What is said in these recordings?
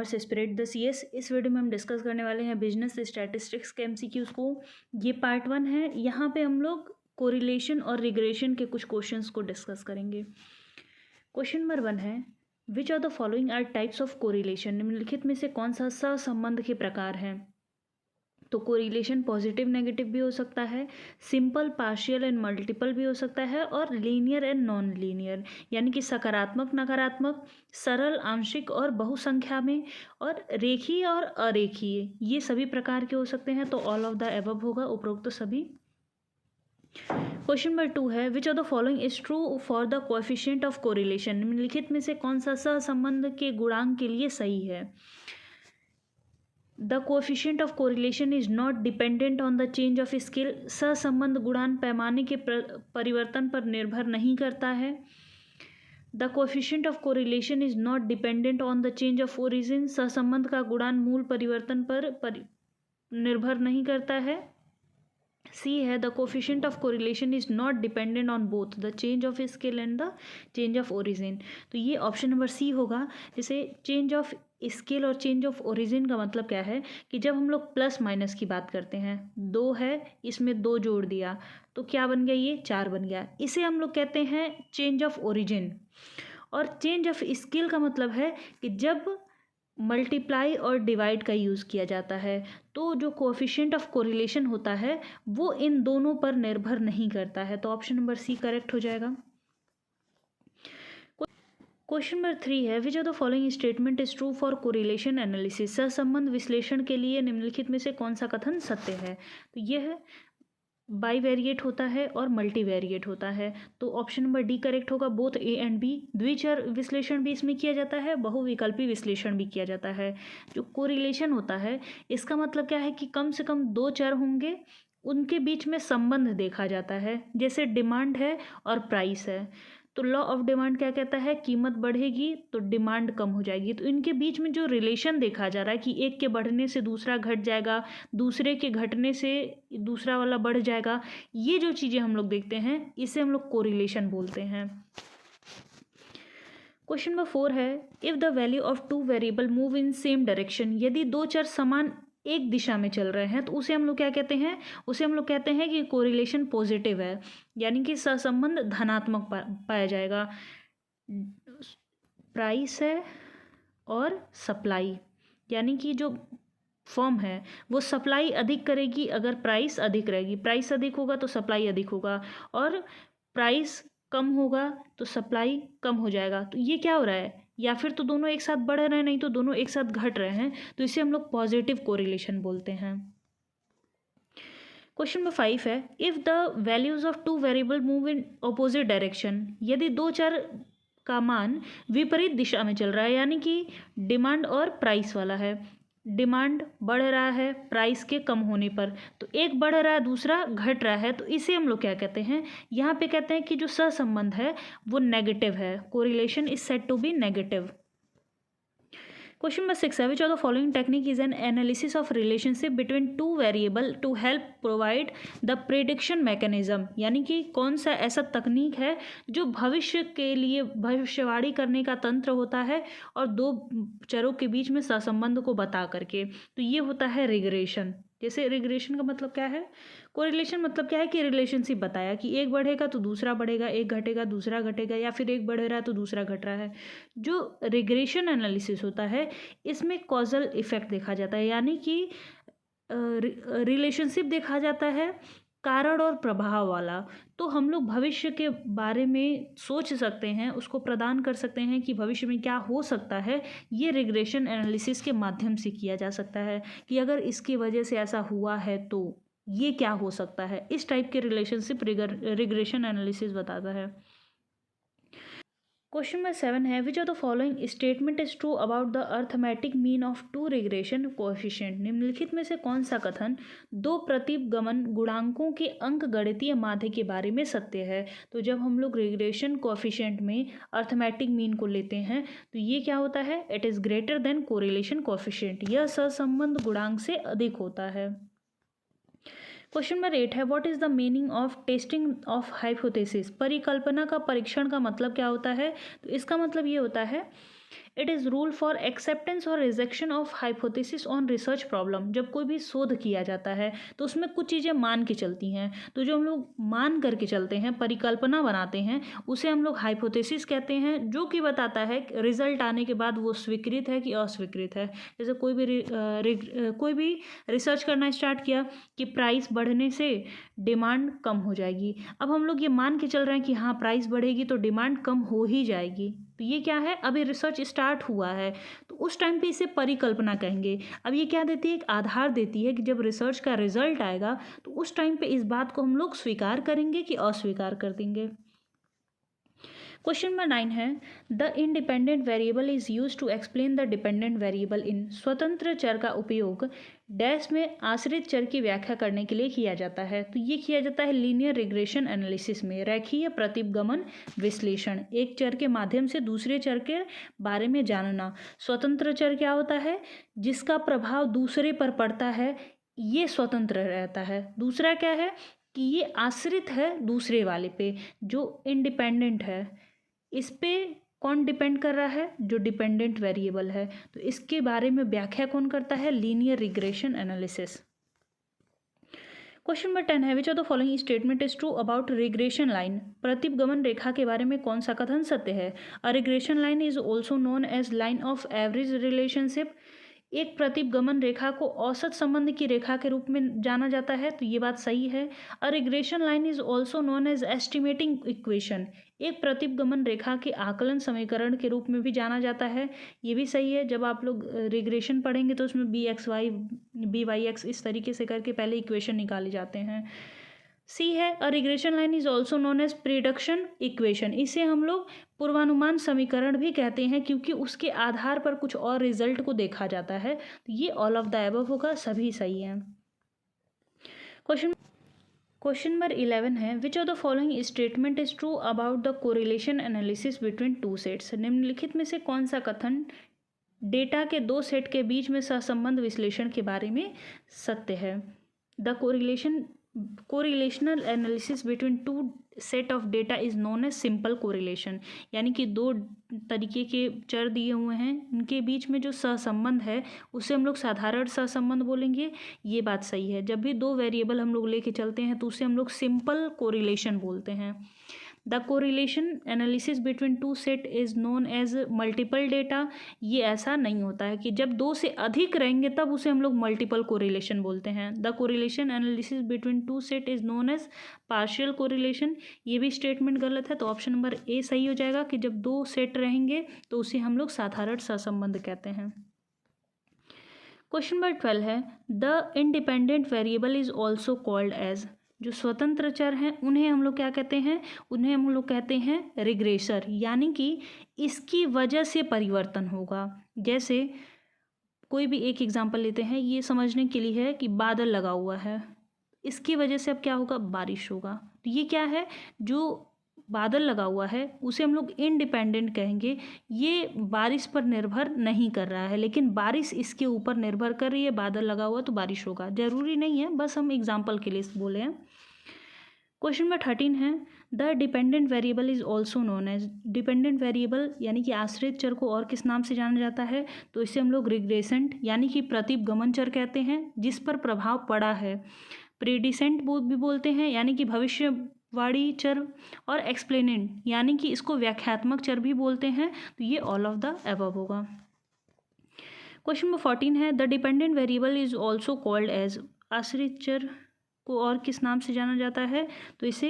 Horse spirit the CS. इस video में हम डिस्कस करने वाले हैं बिजनेस स्टैटिस्टिक्स के एमसीक्यूज को। ये पार्ट 1 है। यहाँ पे हम लोग कोरिलेशन और रिग्रेशन के कुछ क्वेश्चंस को डिस्कस करेंगे। क्वेश्चन नंबर 1 है, which are the following are types of correlation. निम्नलिखित में से कौन सा सहसंबंध के प्रकार हैं। तो कोरिलेशन पॉजिटिव नेगेटिव भी हो सकता है, सिंपल पार्शियल एंड मल्टीपल भी हो सकता है, और लीनियर एंड नॉन लीनियर, यानी कि सकारात्मक नकारात्मक, सरल आंशिक और बहुसंख्या में, और रेखीय और अरेखीय, ये सभी प्रकार के हो सकते हैं। तो ऑल ऑफ द एबव होगा, उपरोक्त सभी। क्वेश्चन नंबर 2 है, which of the following is true for the coefficient of correlation. निम्नलिखित में से कौन सा सहसंबंध के गुणांक के लिए सही है। The coefficient of correlation is not dependent on the change of scale. सहसंबंध गुणांक पैमाने के परिवर्तन पर निर्भर नहीं करता है। The coefficient of correlation is not dependent on the change of origin. सहसंबंध का गुणांक मूल परिवर्तन पर निर्भर नहीं करता है। सी है, the coefficient of correlation is not dependent on both the change of scale and the change of origin. तो ये ऑप्शन नंबर सी होगा। जैसे चेंज ऑफ स्केल और चेंज ऑफ ओरिजिन का मतलब क्या है कि जब हम लोग प्लस माइनस की बात करते हैं, 2 है, इसमें 2 जोड़ दिया तो क्या बन गया, ये 4 बन गया। इसे हम लोग कहते हैं चेंज ऑफ ओरिजिन। और चेंज ऑफ स्केल का मतलब है कि जब मल्टीप्लाई और डिवाइड का यूज़ किया जाता है तो जो कोएफिशिएंट ऑफ कोरिलेशन होता है वो इन दोनों पर निर्भर नहीं करता है। तो ऑप्शन नंबर सी करेक्ट हो जाएगा। क्वेश्चन नंबर 3 है, which of the following statement is true for correlation analysis. सहसंबंध विश्लेषण के लिए निम्नलिखित में से कौन सा कथन सत्य है। तो यह बाईवेरिएट होता है और मल्टीवेरिएट होता है। तो ऑप्शन नंबर डी करेक्ट होगा, बोथ ए एंड बी। द्विचर विश्लेषण भी इसमें किया जाता है, बहुविकल्पी विश्लेषण भी किया जाता है। जो कोरिलेशन होता है इसका मतलब क्या है कि कम से कम 2 चर होंगे, उनके बीच में संबंध देखा जाता है। जैसे डिमांड है और प्राइस है, तो लॉ ऑफ डिमांड क्या कहता है, कीमत बढ़ेगी तो डिमांड कम हो जाएगी। तो इनके बीच में जो रिलेशन देखा जा रहा है कि एक के बढ़ने से दूसरा घट जाएगा, दूसरे के घटने से दूसरा वाला बढ़ जाएगा, ये जो चीज़ें हम लोग देखते हैं इसे हम लोग कोरिलेशन बोलते हैं। क्वेश्चन नंबर 4 है, if the value of 2 variable move in same direction. यदि 2 चर समान एक दिशा में चल रहे हैं तो उसे हम लोग क्या कहते हैं, उसे हम लोग कहते हैं कि कोरिलेशन पॉजिटिव है, यानी कि सहसंबंध धनात्मक पाया जाएगा। प्राइस है और सप्लाई, यानी कि जो फर्म है वो सप्लाई अधिक करेगी अगर प्राइस अधिक रहेगी। प्राइस अधिक होगा तो सप्लाई अधिक होगा, और प्राइस कम होगा तो सप्लाई कम हो जाएगा। तो ये क्या हो रहा है, या फिर तो दोनों एक साथ बढ़ रहे हैं, नहीं तो दोनों एक साथ घट रहे हैं, तो इसे हम लोग पॉजिटिव कोरिलेशन बोलते हैं। क्वेश्चन नंबर 5 है, if the values of 2 variable move in opposite direction. यदि 2 चर का मान विपरीत दिशा में चल रहा है, यानी कि डिमांड और प्राइस वाला है, डिमांड बढ़ रहा है प्राइस के कम होने पर, तो एक बढ़ रहा है दूसरा घट रहा है, तो इसे हम लोग क्या कहते हैं, यहाँ पे कहते हैं कि जो सहसंबंध है वो नेगेटिव है। Correlation is said to be negative. Question number 6 है, which of the following technique is an analysis of relationship between 2 variable to help provide the prediction mechanism. यानी कि कौन सा ऐसा तकनीक है जो भविष्य के लिए भविष्यवाणी करने का तंत्र होता है और 2 चरों के बीच में सहसंबंध को बता करके। तो ये होता है रिग्रेशन। जैसे रिग्रेशन का मतलब क्या है, कोरिलेशन मतलब क्या है कि रिलेशनशिप बताया कि एक बढ़ेगा तो दूसरा बढ़ेगा, एक घटेगा दूसरा घटेगा, या फिर एक बढ़ रहा है तो दूसरा घट रहा है। जो रिग्रेशन एनालिसिस होता है इसमें कॉजल इफेक्ट देखा जाता है, यानी कि रिलेशनशिप देखा जाता है कारण और प्रभाव वाला। तो हम लोग भविष्य के बारे में सोच सकते हैं, उसको प्रदान कर सकते हैं कि भविष्य में क्या हो सकता है। ये रिग्रेशन एनालिसिस के माध्यम से किया जा सकता है कि अगर इसकी वजह से ऐसा हुआ है तो ये क्या हो सकता है। इस टाइप के रिलेशनशिप रिग्रेशन एनालिसिस बताता है। क्वेश्चन नंबर 7 है, which of the following statement is true about the arithmetic mean of 2 regression coefficient. निम्नलिखित में से कौन सा कथन 2 प्रतिगमन गुणांकों के अंकगणितीय माध्य के बारे में सत्य है। तो जब हम लोग रिग्रेशन कोएफिशिएंट में अर्थमेटिक मीन को लेते हैं तो ये क्या होता है, it is greater than correlation coefficient. यह सहसंबंध गुणांक से अधिक होता है। क्वेश्चन नंबर 8 है, what is the meaning of testing of hypothesis. परिकल्पना का परीक्षण का मतलब क्या होता है। तो इसका मतलब ये होता है it is rule for acceptance और rejection of hypothesis on research problem. जब कोई भी शोध किया जाता है तो उसमें कुछ चीज़ें मान के चलती हैं, तो जो हम लोग मान करके चलते हैं, परिकल्पना बनाते हैं, उसे हम लोग हाइपोथेसिस कहते हैं, जो कि बताता है रिजल्ट आने के बाद वो स्वीकृत है कि अस्वीकृत है। जैसे कोई भी रिसर्च करना स्टार्ट किया कि प्राइस बढ़ने से डिमांड कम हो जाएगी। अब हम लोग ये मान के चल रहे हैं कि हाँ प्राइस बढ़ेगी तो डिमांड कम हो ही जाएगी, तो ये क्या है, अभी रिसर्च स्टार्ट हुआ है, तो उस टाइम पे इसे परिकल्पना कहेंगे। अब ये क्या देती है, एक आधार देती है कि जब रिसर्च का रिजल्ट आएगा तो उस टाइम पे इस बात को हम लोग स्वीकार करेंगे कि अस्वीकार कर देंगे। क्वेश्चन नंबर 9 है the independent variable is use to explain the dependent variable in. स्वतंत्र चर का उपयोग डैश में आश्रित चर की व्याख्या करने के लिए किया जाता है, तो ये किया जाता है लीनियर रिग्रेशन एनालिसिस में, रेखीय प्रतिगमन विश्लेषण। एक चर के माध्यम से दूसरे चर के बारे में जानना। स्वतंत्र चर क्या होता है, जिसका प्रभाव दूसरे पर पड़ता है, ये स्वतंत्र रहता है। दूसरा क्या है कि ये आश्रित है दूसरे वाले पे, जो इंडिपेंडेंट है। इस पे कौन डिपेंड कर रहा है, जो डिपेंडेंट वेरिएबल है, तो इसके बारे में व्याख्या कौन करता है, linear regression analysis. Question number 10 है which of the following statement is true about regression line. प्रतिगमन रेखा के बारे में कौन सा कथन सत्य है। A regression line is also known as line of average relationship. एक प्रतिगमन रेखा को औसत संबंध की रेखा के रूप में जाना जाता है, तो ये बात सही है। A regression line is also known as estimating equation. एक प्रतिगमन रेखा के आकलन समीकरण के रूप में भी जाना जाता है, ये भी सही है। जब आप लोग रिग्रेशन पढ़ेंगे तो उसमें BY/X इस तरीके से करके पहले इक्वेशन निकाले जाते हैं। सी है a regression line is also known as prediction equation. इसे हम लोग पूर्वानुमान समीकरण भी कहते हैं, क्योंकि उसके आधार पर कुछ और रिजल्ट को देखा जाता है। तो ये ऑल ऑफ द अबव होगा, सभी सही हैं। क्वेश्चन नंबर 11 है which of the following statement is true about the correlation analysis between two sets. निम्नलिखित में से कौन सा कथन डेटा के दो सेट के बीच में सहसंबंध विश्लेषण के बारे में सत्य है। The correlational analysis between two set of data is known as simple correlation. यानी कि दो तरीके के चर दिए हुए हैं, इनके बीच में जो सहसंबंध है उसे हम लोग साधारण सहसंबंध बोलेंगे, ये बात सही है। जब भी दो वेरिएबल हम लोग लेके चलते हैं तो उसे हम लोग सिंपल कोरिलेशन बोलते हैं। The correlation analysis between two set is known as multiple data. ये ऐसा नहीं होता है कि जब दो से अधिक रहेंगे तब उसे हम लोग मल्टीपल कोरिलेशन बोलते हैं। The correlation analysis between two set is known as partial correlation. ये भी स्टेटमेंट गलत है, तो ऑप्शन नंबर ए सही हो जाएगा कि जब दो सेट रहेंगे तो उसे हम लोग साधारण सहसंबंध कहते हैं। क्वेश्चन नंबर 12 है the independent variable is also called as. जो स्वतंत्र चर हैं उन्हें हम लोग क्या कहते हैं, उन्हें हम लोग कहते हैं रिग्रेसर। यानी कि इसकी वजह से परिवर्तन होगा। जैसे कोई भी एक एग्जांपल लेते हैं, ये समझने के लिए है कि बादल लगा हुआ है, इसकी वजह से अब क्या होगा, बारिश होगा। तो ये क्या है, जो बादल लगा हुआ है उसे हम लोग इंडिपेंडेंट कहेंगे। ये बारिश पर निर्भर नहीं कर रहा है, लेकिन बारिश इसके ऊपर निर्भर कर रही है। बादल लगा हुआ तो बारिश होगा, जरूरी नहीं है, बस हम एग्जाम्पल के लिए बोले हैं। क्वेश्चन नंबर 13 है the dependent variable is also known as. Dependent variable यानी कि आश्रित चर को और किस नाम से जाना जाता है, तो इसे हम लोग रिग्रेसेंट यानी कि प्रतिगमन चर कहते हैं, जिस पर प्रभाव पड़ा है। प्रेडिसेंट भी बोलते हैं, यानी कि भविष्यवाणी चर, और एक्सप्लेनेंट यानी कि इसको व्याख्यात्मक चर भी बोलते हैं। तो ये ऑल ऑफ द अबव होगा। क्वेश्चन नंबर 14 है the dependent variable is also called as. आश्रित चर को और किस नाम से जाना जाता है, तो इसे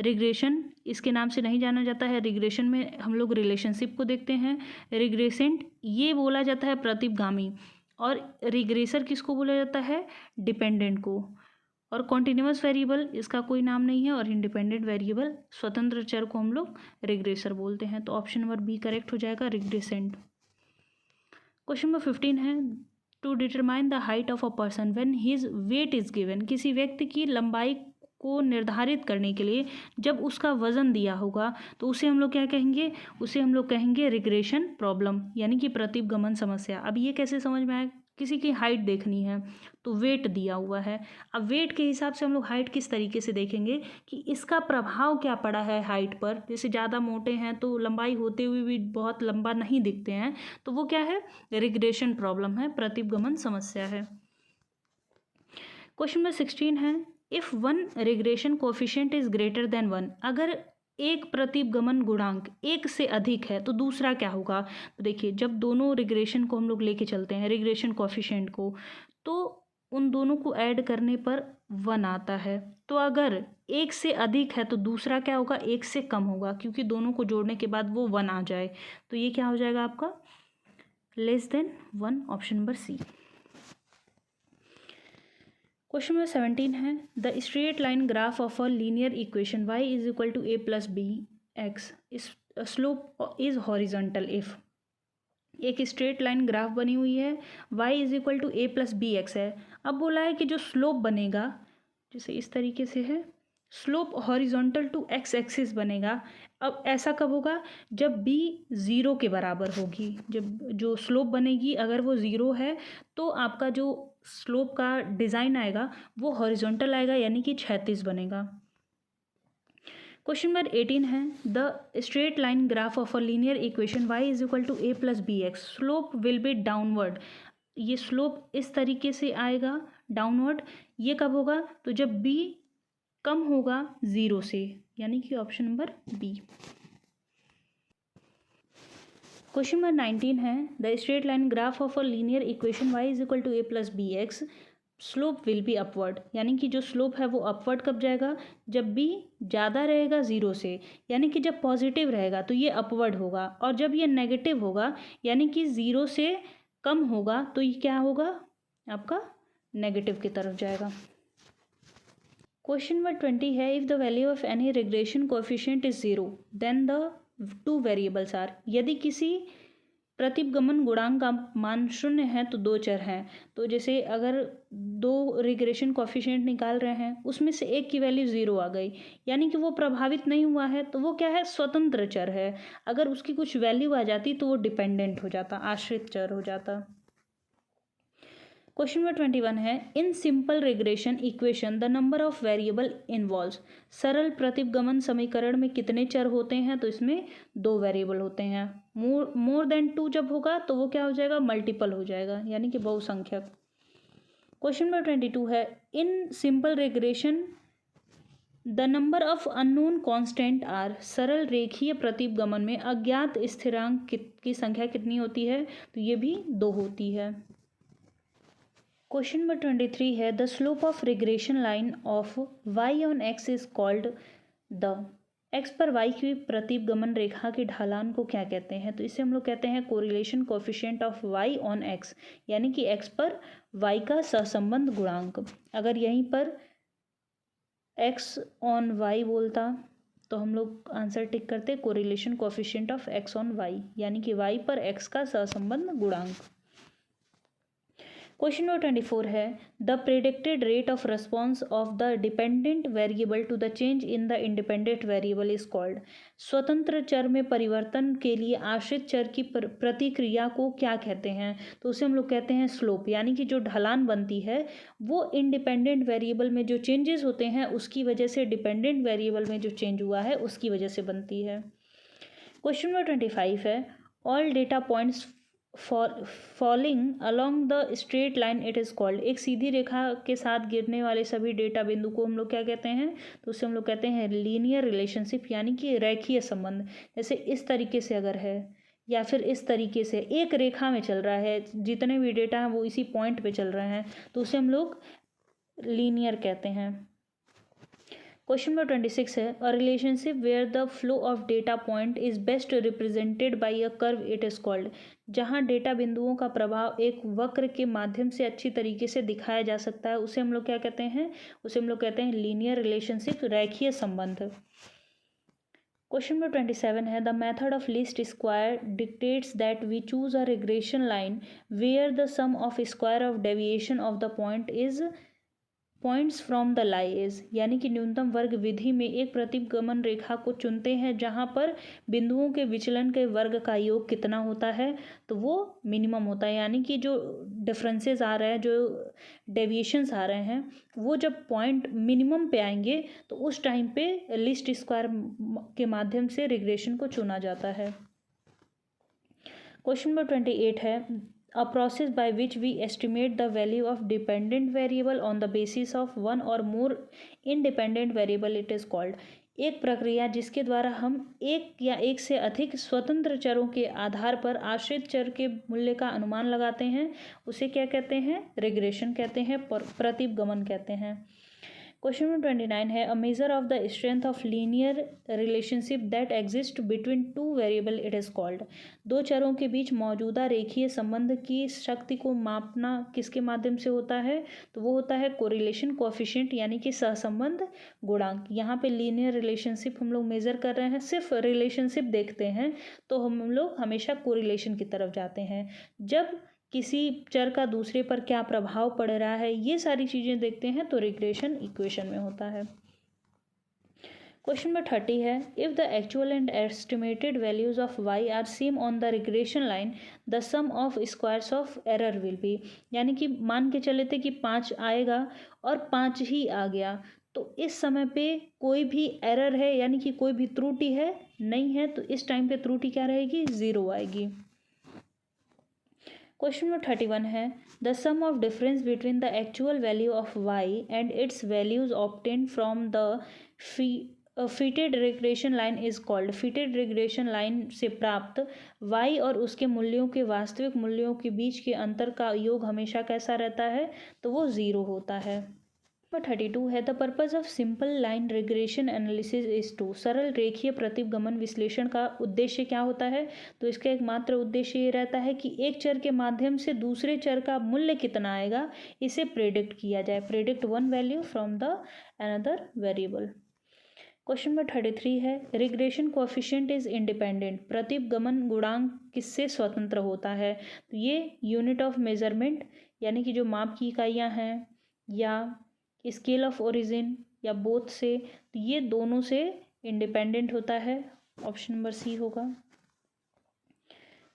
रिग्रेशन इसके नाम से नहीं जाना जाता है। रिग्रेशन में हम लोग रिलेशनशिप को देखते हैं। रिग्रेसेंट ये बोला जाता है प्रतिगामी, और रिग्रेसर किसको बोला जाता है, डिपेंडेंट को। और कॉन्टिन्यूअस वेरिएबल इसका कोई नाम नहीं है, और इंडिपेंडेंट वेरिएबल स्वतंत्र चर को हम लोग रिग्रेसर बोलते हैं। तो ऑप्शन नंबर बी करेक्ट हो जाएगा, रिग्रेसेंट। क्वेश्चन नंबर 15 है to determine the height of a person when his weight is given. किसी व्यक्ति की लंबाई को निर्धारित करने के लिए जब उसका वजन दिया होगा तो उसे हम लोग क्या कहेंगे, उसे हम लोग कहेंगे रिग्रेशन प्रॉब्लम, यानी कि प्रतिगमन समस्या। अब ये कैसे समझ में आए किसी की हाइट देखनी है तो वेट दिया हुआ है। अब वेट के हिसाब से हम लोग हाइट किस तरीके से देखेंगे कि इसका प्रभाव क्या पड़ा है हाइट पर। जैसे ज़्यादा मोटे हैं तो लंबाई होते हुए भी बहुत लंबा नहीं दिखते हैं, तो वो क्या है, रिग्रेशन प्रॉब्लम है, प्रतिगमन समस्या है। क्वेश्चन नंबर 16 है, if one regression coefficient is greater than 1, अगर एक प्रतिगमन गुणांक एक से अधिक है तो दूसरा क्या होगा। तो देखिए, जब दोनों रिग्रेशन को हम लोग लेके चलते हैं, रिग्रेशन कोफिशिएंट को, तो उन दोनों को ऐड करने पर 1 आता है। तो अगर एक से अधिक है तो दूसरा क्या होगा, एक से कम होगा, क्योंकि दोनों को जोड़ने के बाद वो 1 आ जाए। तो ये क्या हो जाएगा आपका, less than 1, option number C. Question number 17 है, the straight line graph of a linear equation y is equal to a plus B X, slope is horizontal if. एक स्ट्रेट लाइन ग्राफ बनी हुई है, y is equal to a plus B X है। अब बोला है कि जो स्लोप बनेगा, जैसे इस तरीके से है, slope horizontal to X axis बनेगा। अब ऐसा कब होगा, जब b 0 के बराबर होगी। जब जो स्लोप बनेगी अगर वो 0 है तो आपका जो स्लोप का डिज़ाइन आएगा वो हॉरिजॉन्टल आएगा, यानी कि क्षैतिज बनेगा। क्वेश्चन नंबर 18 है, the straight line graph of a linear equation y is equal to a plus B X, slope will be downward. ये स्लोप इस तरीके से आएगा डाउनवर्ड। ये कब होगा, तो जब b कम होगा 0 से, यानी कि option number B. Question number 19 है, the straight line graph of a linear equation y is equal to a plus B X, slope will be upward. यानी कि जो स्लोप है वो अपवर्ड कब जाएगा, जब b ज़्यादा रहेगा 0 से, यानी कि जब पॉजिटिव रहेगा तो ये अपवर्ड होगा, और जब ये नेगेटिव होगा यानी कि 0 से कम होगा तो ये क्या होगा, आपका नेगेटिव की तरफ जाएगा। क्वेश्चन नंबर 20 है, if the value of any regression coefficient is 0 then the two variables are. यदि किसी प्रतिगमन गुणांक का मान 0 है तो 2 चर हैं। तो जैसे अगर 2 रिग्रेशन कोएफिशिएंट निकाल रहे हैं, उसमें से एक की वैल्यू 0 आ गई, यानी कि वो प्रभावित नहीं हुआ है, तो वो क्या है, स्वतंत्र चर है। अगर उसकी कुछ वैल्यू आ जाती तो वो डिपेंडेंट हो जाता, आश्रित चर हो जाता। क्वेश्चन नंबर 21 है, in simple regression equation the number of variable involves. सरल प्रतिगमन समीकरण में कितने चर होते हैं, तो इसमें 2 वेरिएबल होते हैं। मोर देन 2 जब होगा तो वो क्या हो जाएगा, मल्टीपल हो जाएगा, यानी कि बहुसंख्यक। क्वेश्चन नंबर 22 है, in simple regression the number of unknown constant are. सरल रेखीय प्रतिगमन में अज्ञात स्थिरांक की संख्या कितनी होती है, तो ये भी 2 होती है। क्वेश्चन नंबर 23 है, the slope of regression line of y on x is called the. x पर y की प्रतिगमन रेखा की ढालान को क्या कहते हैं, तो इसे हम लोग कहते हैं correlation coefficient of y on x, यानी कि x पर y का सहसंबंध गुणांक। अगर यहीं पर x ऑन y बोलता तो हम लोग आंसर टिक करते correlation coefficient of x on y, यानी कि y पर x का सहसंबंध गुणांक। क्वेश्चन नंबर 24 है, the predicted rate of response of the dependent variable to the change in the independent variable is called. स्वतंत्र चर में परिवर्तन के लिए आश्रित चर की प्रतिक्रिया को क्या कहते हैं, तो उसे हम लोग कहते हैं स्लोप, यानी कि जो ढलान बनती है वो इंडिपेंडेंट वेरिएबल में जो चेंजेस होते हैं उसकी वजह से डिपेंडेंट वेरिएबल में जो चेंज हुआ है उसकी वजह से बनती है। क्वेश्चन नंबर 25 है, all data points falling along the straight line it is called. एक सीधी रेखा के साथ गिरने वाले सभी डेटा बिंदु को हम लोग क्या कहते हैं, तो उसे हम लोग कहते हैं लीनियर रिलेशनशिप, यानी कि रेखीय संबंध। जैसे इस तरीके से अगर है या फिर इस तरीके से एक रेखा में चल रहा है, जितने भी डेटा हैं वो इसी पॉइंट पे चल रहे हैं, तो उसे हम लोग लीनियर कहते हैं। क्वेश्चन नंबर 26 है, a relationship where the flow of data point is best represented by a curve it is called. जहां डेटा बिंदुओं का प्रभाव एक वक्र के माध्यम से अच्छी तरीके से दिखाया जा सकता है, उसे हम लोग क्या कहते हैं, उसे हम लोग कहते हैं लीनियर रिलेशनशिप, रेखीय संबंध। क्वेश्चन नंबर 27 है, the method of least square dictates that we choose a regression line where the sum of square of deviation of the point is points from the lies, यानी कि न्यूनतम वर्ग विधि में एक प्रतिगमन रेखा को चुनते हैं जहां पर बिंदुओं के विचलन के वर्ग का योग कितना होता है, तो वो मिनिमम होता है। यानी कि जो डिफरेंसेस आ रहे हैं, जो डेविएशंस आ रहे हैं, वो जब पॉइंट मिनिमम पे आएंगे तो उस टाइम पे लीस्ट स्क्वायर के माध्यम से रिग्रेशन को चुना जाता है। क्वेश्चन नंबर 28 है, a process by which we estimate the value of dependent variable on the basis of one or more independent variable it is called। एक प्रक्रिया जिसके द्वारा हम एक या एक से अधिक स्वतंत्र चरों के आधार पर आश्रित चर के मूल्य का अनुमान लगाते हैं, उसे क्या कहते हैं? रिग्रेशन कहते हैं, प्रतिगमन कहते हैं। क्वेश्चन नंबर 29 है, a measure of the strength of linear relationship that exist between two variable it is called. दो चरों के बीच मौजूदा रेखीय संबंध की शक्ति को मापना किसके माध्यम से होता है? तो वो होता है कोरिलेशन कोएफिशिएंट, यानी कि सहसंबंध गुणांक। यहाँ पे लीनियर रिलेशनशिप हम लोग मेजर कर रहे हैं, सिर्फ रिलेशनशिप देखते हैं तो हम लोग हमेशा कोरिलेशन की तरफ जाते हैं। जब किसी चर का दूसरे पर क्या प्रभाव पड़ रहा है, ये सारी चीज़ें देखते हैं तो रिग्रेशन इक्वेशन में होता है। क्वेश्चन नंबर 30 है, if the actual and estimated values of y are same on the regression line the sum of squares of error will be. यानी कि मान के चले थे कि 5 आएगा और 5 ही आ गया, तो इस समय पे कोई भी एरर है यानी कि कोई भी त्रुटि है नहीं है, तो इस टाइम पे त्रुटि क्या रहेगी? 0 आएगी। क्वेश्चन नंबर 31 है, the sum of difference between the actual value of y and its values obtain from the fitted regression line is called. Fitted regression line से प्राप्त y और उसके मूल्यों के वास्तविक मूल्यों के बीच के अंतर का योग हमेशा कैसा रहता है? तो वो 0 होता है। नंबर 32 है, the purpose of simple line regression analysis is to. सरल रेखीय प्रतिगमन विश्लेषण का उद्देश्य क्या होता है? तो इसका एकमात्र उद्देश्य ये रहता है कि एक चर के माध्यम से दूसरे चर का मूल्य कितना आएगा इसे प्रेडिक्ट किया जाए। Predict one value from the another variable. Question number 33 है, रिग्रेशन कोएफिशिएंट इज इंडिपेंडेंट। प्रतिगमन गुणांक किससे स्वतंत्र होता है? तो ये यूनिट ऑफ मेजरमेंट यानी कि जो माप की इकाइयाँ हैं, या स्केल ऑफ ओरिजिन, या बोथ से, तो ये दोनों से इंडिपेंडेंट होता है। ऑप्शन नंबर सी होगा।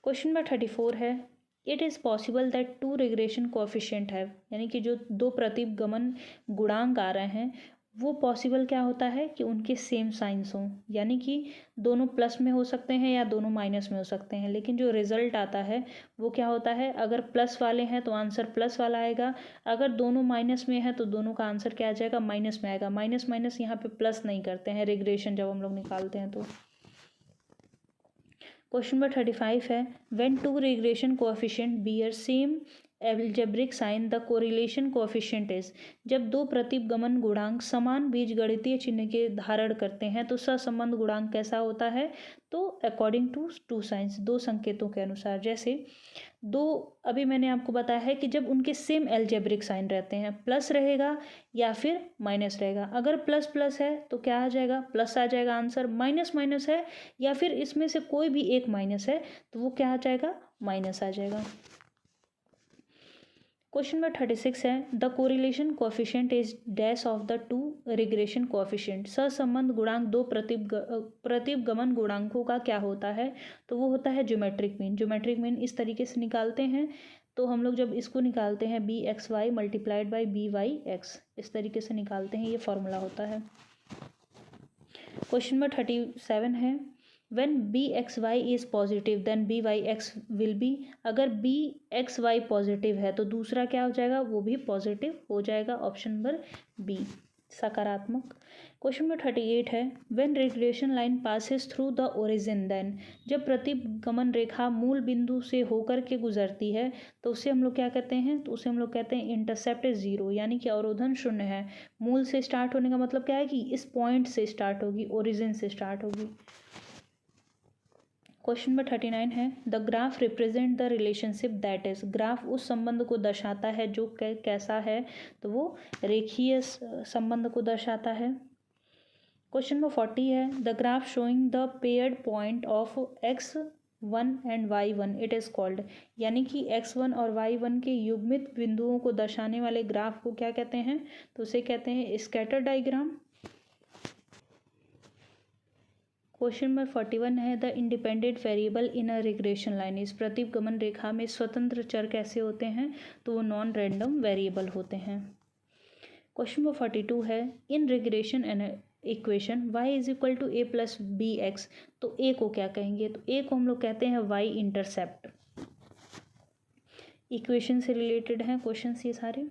क्वेश्चन नंबर 34 है, it is possible that two regression coefficient है, यानी कि जो दो प्रतिगमन गुणांक आ रहे हैं वो पॉसिबल क्या होता है कि उनके सेम साइंस हों, यानी कि दोनों प्लस में हो सकते हैं या दोनों माइनस में हो सकते हैं, लेकिन जो रिजल्ट आता है वो क्या होता है? अगर प्लस वाले हैं तो आंसर प्लस वाला आएगा, अगर दोनों माइनस में है तो दोनों का आंसर क्या आ जाएगा? माइनस में आएगा। माइनस माइनस यहाँ पे प्लस नहीं करते हैं रिग्रेशन जब हम लोग निकालते हैं तो। क्वेश्चन नंबर 35 है, when two regression coefficient bear same algebraic sign the correlation coefficient is. जब दो प्रतिगमन गुणांक समान बीजगणितीय चिन्ह के धारण करते हैं तो सहसंबंध गुणांक कैसा होता है? तो अकॉर्डिंग टू टू साइंस, दो संकेतों के अनुसार। जैसे दो, अभी मैंने आपको बताया है कि जब उनके सेम एल्जेब्रिक साइन रहते हैं, प्लस रहेगा या फिर माइनस रहेगा। अगर प्लस प्लस है तो क्या आ जाएगा? प्लस आ जाएगा आंसर। माइनस माइनस है या फिर इसमें से कोई भी एक माइनस है तो वो क्या आ जाएगा? माइनस आ जाएगा। क्वेश्चन नंबर 36 है, the correlation coefficient is dash of the two regression coefficient. सहसंबंध गुणांक दो प्रतिगमन गुणांकों का क्या होता है? तो वो होता है ज्योमेट्रिक मीन। ज्योमेट्रिक मीन इस तरीके से निकालते हैं, तो हम लोग जब इसको निकालते हैं B X Y multiplied by B Y X, इस तरीके से निकालते हैं, ये फॉर्मूला होता है। क्वेश्चन नंबर 37 है, when bxy is positive then byx will be। अगर bxy पॉजिटिव है तो दूसरा क्या हो जाएगा? वो भी पॉजिटिव हो जाएगा। ऑप्शन नंबर बी सकारात्मक। क्वेश्चन नंबर 38 है, when regression line passes through the origin then। जब प्रतिगमन रेखा मूल बिंदु से होकर के गुजरती है तो उसे हम लोग क्या कहते हैं? तो उसे हम लोग कहते हैं इंटरसेप्ट इज 0, यानी कि अवरोधन शून्य है। मूल से स्टार्ट होने का मतलब क्या है कि इस पॉइंट से स्टार्ट होगी, ओरिजिन से स्टार्ट होगी। क्वेश्चन नंबर 39 है, the graph represent the relationship that is. Graph उस संबंध को दर्शाता है जो कैसा है? तो वो रेखीय संबंध को दर्शाता है। क्वेश्चन नंबर 40 है, the graph showing the paired point of x 1 and y1 it is called, यानी कि x1 और y1 के युग्मित बिंदुओं को दर्शाने वाले ग्राफ को क्या कहते हैं, तो उसे कहते हैं स्कैटर डायग्राम। क्वेश्चन नंबर 41 है the independent variable in a regression line, इस प्रतिगमन रेखा में स्वतंत्र चर कैसे होते हैं, तो वो नॉन रैंडम वेरिएबल होते हैं। क्वेश्चन नंबर 42 है in regression equation y is equal to A plus B X, तो ए को क्या कहेंगे, तो ए को हम लोग कहते हैं y इंटरसेप्ट। इक्वेशन से रिलेटेड हैं क्वेश्चन ये सारे।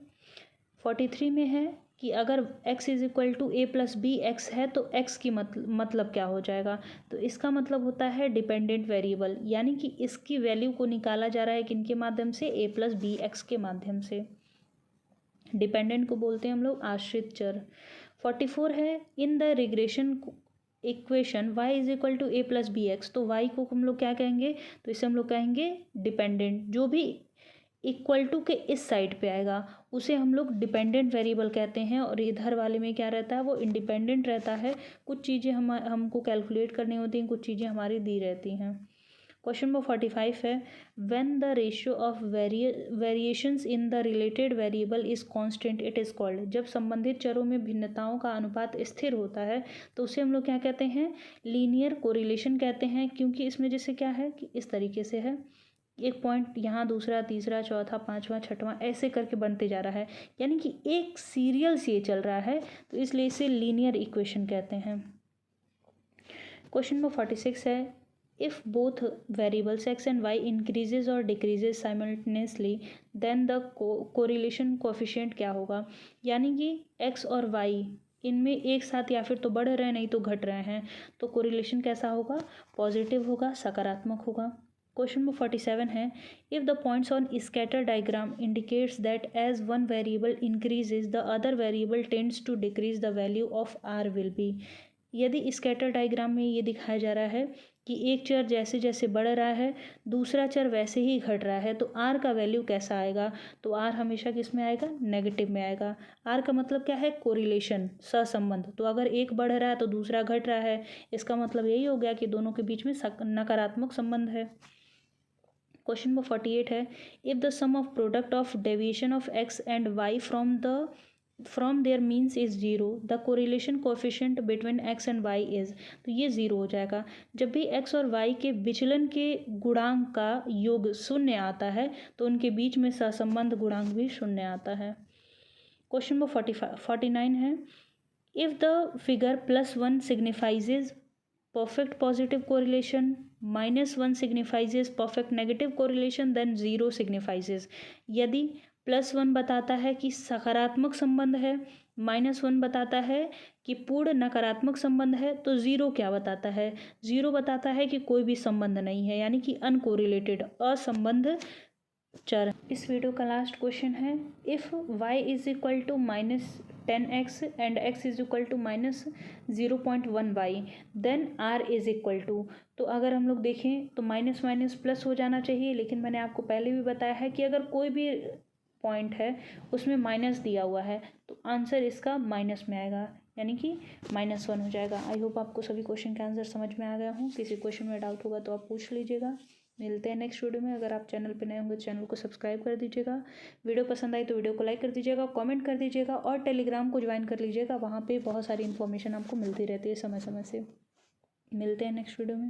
43 में है कि अगर x is equal to A plus B X है तो x की मतलब क्या हो जाएगा, तो इसका मतलब होता है डिपेंडेंट वेरिएबल, यानी कि इसकी वैल्यू को निकाला जा रहा है किनके माध्यम से, ए प्लस बी एक्स के माध्यम से। डिपेंडेंट को बोलते हैं हम लोग आश्रित चर। 44 है in the regression equation y is equal to A plus B X, तो y को हम लोग क्या कहेंगे, तो इसे हम लोग कहेंगे डिपेंडेंट। जो भी इक्वल टू के इस साइड पे आएगा उसे हम लोग डिपेंडेंट वेरिएबल कहते हैं, और इधर वाले में क्या रहता है, वो इंडिपेंडेंट रहता है। कुछ चीज़ें हमको कैलकुलेट करनी होती हैं, कुछ चीज़ें हमारी दी रहती हैं। क्वेश्चन नंबर 45 है when the ratio of variations in the related variable is constant it is called, जब संबंधित चरों में भिन्नताओं का अनुपात स्थिर होता है तो उसे हम लोग क्या कहते हैं, लीनियर कोरिलेशन कहते हैं। क्योंकि इसमें जैसे क्या है कि इस तरीके से है, एक पॉइंट यहाँ, दूसरा, तीसरा, चौथा, पांचवा, छठवां, ऐसे करके बनते जा रहा है, यानी कि एक सीरियल से चल रहा है, तो इसलिए इसे लीनियर इक्वेशन कहते हैं। क्वेश्चन नंबर 46 है if both variables x and y increases और decreases simultaneously then the correlation coefficient क्या होगा, यानी कि x और y इनमें एक साथ या फिर तो बढ़ रहे हैं नहीं तो घट रहे हैं, तो कोरिलेशन कैसा होगा, पॉजिटिव होगा, सकारात्मक होगा। क्वेश्चन नंबर 47 है if the points on scatter diagram indicates that as one variable increases the other variable tends to decrease the value of r will be, यदि स्कैटर डायग्राम में ये दिखाया जा रहा है कि एक चर जैसे जैसे बढ़ रहा है दूसरा चर वैसे ही घट रहा है, तो r का वैल्यू कैसा आएगा, तो r हमेशा किस में आएगा, नेगेटिव में आएगा। r का मतलब क्या है, कोरिलेशन, सहसंबंध। तो अगर एक बढ़ रहा है तो दूसरा घट रहा है, इसका मतलब यही हो गया कि दोनों के बीच में नकारात्मक संबंध है। क्वेश्चन नंबर 48 है if the sum of product of deviation of x and y from their means is zero the correlation coefficient between x and y is, तो ये ज़ीरो हो जाएगा। जब भी x और y के विचलन के गुणांक का योग शून्य आता है तो उनके बीच में सहसंबंध गुणांक भी शून्य आता है। क्वेश्चन नंबर 49 है if the figure +1 सिग्निफाइजेज perfect positive correlation, -1 signifies perfect negative correlation, then 0 signifies, यदि +1 बताता है कि सकारात्मक संबंध है, -1 बताता है कि पूर्ण नकारात्मक संबंध है, तो 0 क्या बताता है, 0 बताता है कि कोई भी संबंध नहीं है, यानी कि अनकोरिलेटेड, असंबद्ध चर। इस वीडियो का लास्ट क्वेश्चन है if y is equal to -10x and x is equal to -0.1y then r is equal to, तो अगर हम लोग देखें तो माइनस माइनस प्लस हो जाना चाहिए, लेकिन मैंने आपको पहले भी बताया है कि अगर कोई भी पॉइंट है उसमें माइनस दिया हुआ है तो आंसर इसका माइनस में आएगा, यानी कि -1 हो जाएगा। आई होप आपको सभी क्वेश्चन के आंसर समझ में आ गया हूँ। किसी क्वेश्चन में डाउट होगा तो आप पूछ लीजिएगा। मिलते हैं नेक्स्ट वीडियो में। अगर आप चैनल पे नए होंगे तो चैनल को सब्सक्राइब कर दीजिएगा, वीडियो पसंद आई तो वीडियो को लाइक कर दीजिएगा, कमेंट कर दीजिएगा और टेलीग्राम को ज्वाइन कर लीजिएगा, वहाँ पे बहुत सारी इन्फॉर्मेशन आपको मिलती रहती है समय समय से। मिलते हैं नेक्स्ट वीडियो में।